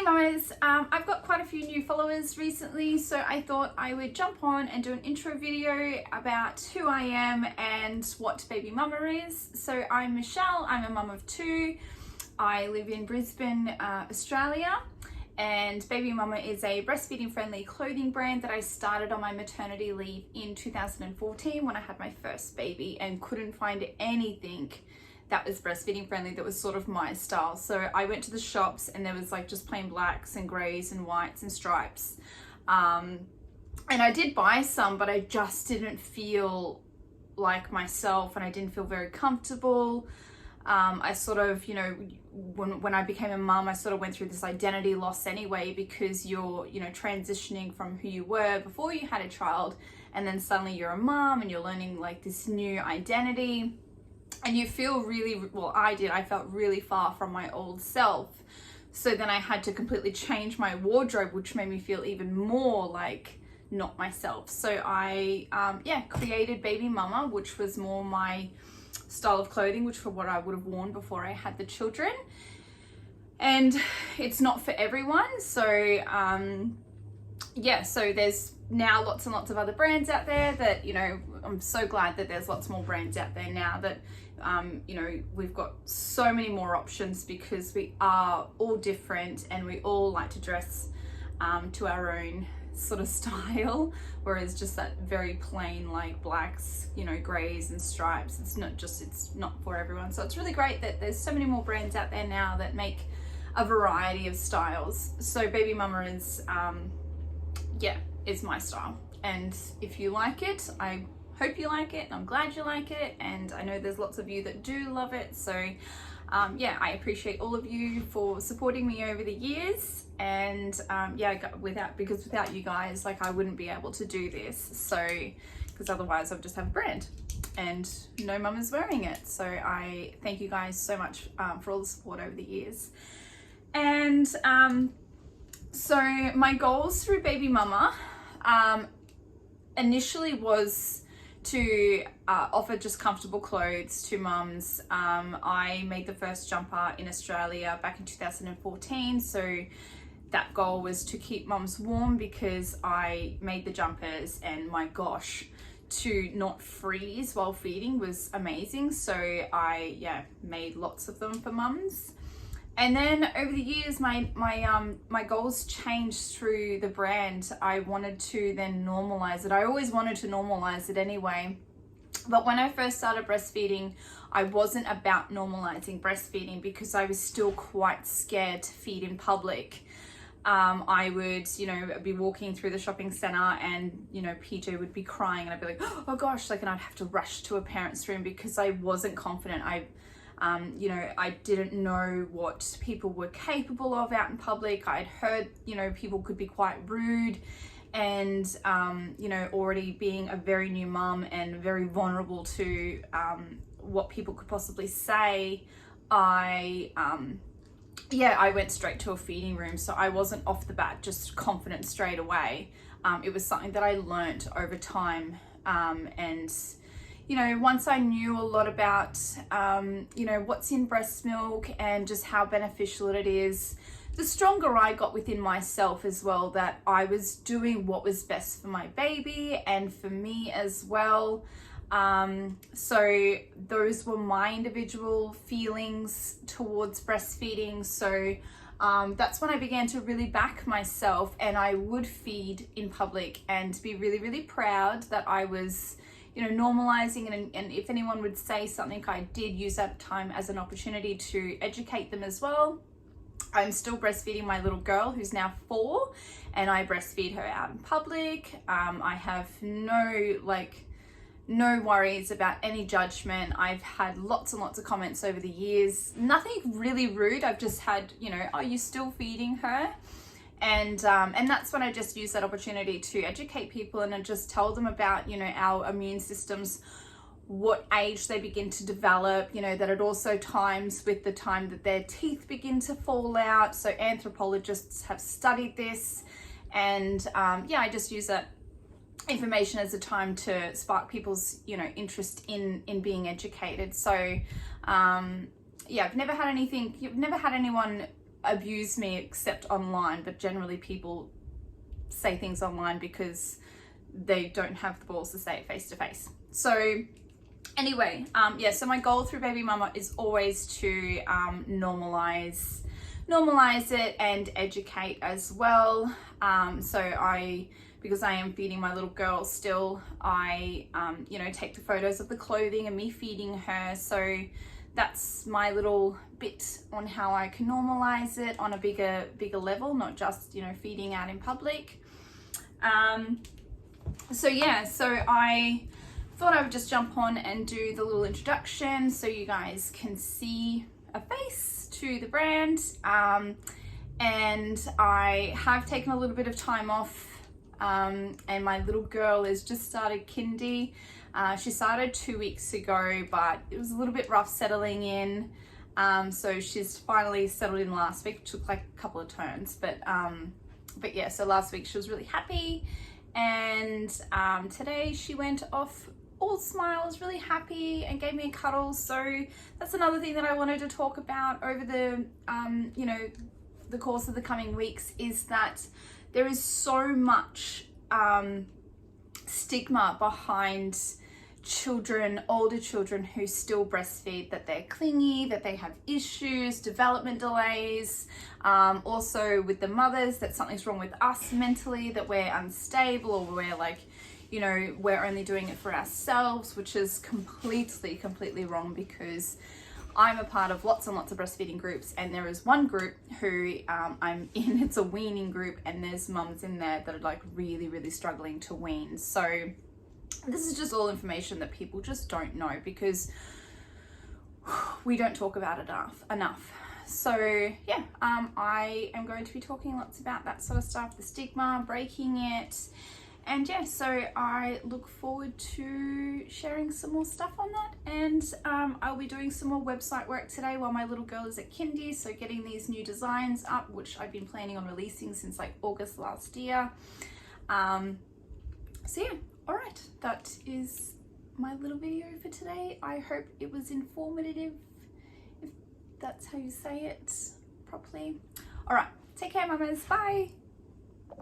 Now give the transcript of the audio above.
mamas, I've got quite a few new followers recently, so I thought I would jump on and do an intro video about who I am and what baby mama is. So I'm Michelle, I'm a mum of two. I live in Brisbane, Australia, and Baby Mama is a breastfeeding friendly clothing brand that I started on my maternity leave in 2014 when I had my first baby and couldn't find anything that was breastfeeding friendly that was sort of my style. So I went to the shops and there was like just plain blacks and greys and whites and stripes. And I did buy some, but I just didn't feel like myself and I didn't feel very comfortable. I sort of, when I became a mum, I sort of went through this identity loss anyway, because you're, transitioning from who you were before you had a child, and then suddenly you're a mum and you're learning like this new identity. And you feel really, well, I felt really far from my old self. So then I had to completely change my wardrobe, which made me feel even more like not myself. So I, created Baby Mama, which was more my style of clothing, which for what I would have worn before I had the children. And it's not for everyone. So, so there's now lots and lots of other brands out there that, I'm so glad that there's lots more brands out there now that, we've got so many more options, because we are all different and we all like to dress to our own sort of style, whereas just that very plain like blacks, grays and stripes, it's not for everyone. So it's really great that there's so many more brands out there now that make a variety of styles. So Baby Mama is my style, and if you like it, I hope you like it, and I'm glad you like it, and I know there's lots of you that do love it. So I appreciate all of you for supporting me over the years, and without you guys, like, I wouldn't be able to do this. So because otherwise I'd just have a brand and no mum is wearing it. So I thank you guys so much for all the support over the years. And so my goals through Baby Mama initially was to offer just comfortable clothes to mums. I made the first jumper in Australia back in 2014, so that goal was to keep mums warm, because I made the jumpers and my gosh, to not freeze while feeding was amazing. So I made lots of them for mums. And then over the years, my goals changed through the brand. I wanted to then normalize it. I always wanted to normalize it anyway. But when I first started breastfeeding, I wasn't about normalizing breastfeeding, because I was still quite scared to feed in public. I would, be walking through the shopping center and, PJ would be crying and I'd be like, oh gosh, and I'd have to rush to a parent's room because I wasn't confident. I didn't know what people were capable of out in public. I'd heard, people could be quite rude, and, already being a very new mum and very vulnerable to what people could possibly say, I went straight to a feeding room. So I wasn't off the bat just confident straight away. It was something that I learnt over time, and once I knew a lot about, what's in breast milk and just how beneficial it is, the stronger I got within myself as well, that I was doing what was best for my baby and for me as well. So those were my individual feelings towards breastfeeding. So that's when I began to really back myself, and I would feed in public and be really, really proud that I was normalizing, and if anyone would say something, I did use that time as an opportunity to educate them as well. I'm still breastfeeding my little girl, who's now 4, and I breastfeed her out in public. I have no worries about any judgment. I've had lots and lots of comments over the years, nothing really rude. I've just had, are you still feeding her? And that's when I just use that opportunity to educate people and just tell them about, our immune systems, what age they begin to develop, that it also times with the time that their teeth begin to fall out. So anthropologists have studied this, and I just use that information as a time to spark people's, interest in being educated. So I've never had anyone abuse me except online, but generally people say things online because they don't have the balls to say it face to face. So anyway, yeah, so my goal through Baby Mama is always to normalize it and educate as well. Because I am feeding my little girl still, I you know, take the photos of the clothing and me feeding her. So that's my little bit on how I can normalize it on a bigger level, not just, you know, feeding out in public. So yeah, so I thought I would just jump on and do the little introduction so you guys can see a face to the brand. And I have taken a little bit of time off, and my little girl has just started kindy. She started 2 weeks ago, but it was a little bit rough settling in. So she's finally settled in last week. It took like a couple of turns, but yeah, so last week she was really happy, and today she went off all smiles, really happy, and gave me a cuddle. So that's another thing that I wanted to talk about over the you know, the course of the coming weeks, is that there is so much stigma behind children, older children who still breastfeed, that they're clingy, that they have issues, development delays. Also with the mothers, that something's wrong with us mentally, that we're unstable, or we're like, you know, we're only doing it for ourselves, which is completely wrong, because I'm a part of lots and lots of breastfeeding groups, and there is one group who I'm in, it's a weaning group, and there's mums in there that are like really struggling to wean. So this is just all information that people just don't know, because we don't talk about it enough. So yeah, I am going to be talking lots about that sort of stuff, the stigma, breaking it. And yeah, so I look forward to sharing some more stuff on that. And I'll be doing some more website work today while my little girl is at kindy. So getting these new designs up, which I've been planning on releasing since like August last year. So yeah, all right, that is my little video for today. I hope it was informative, if that's how you say it properly. All right, take care, mamas, bye.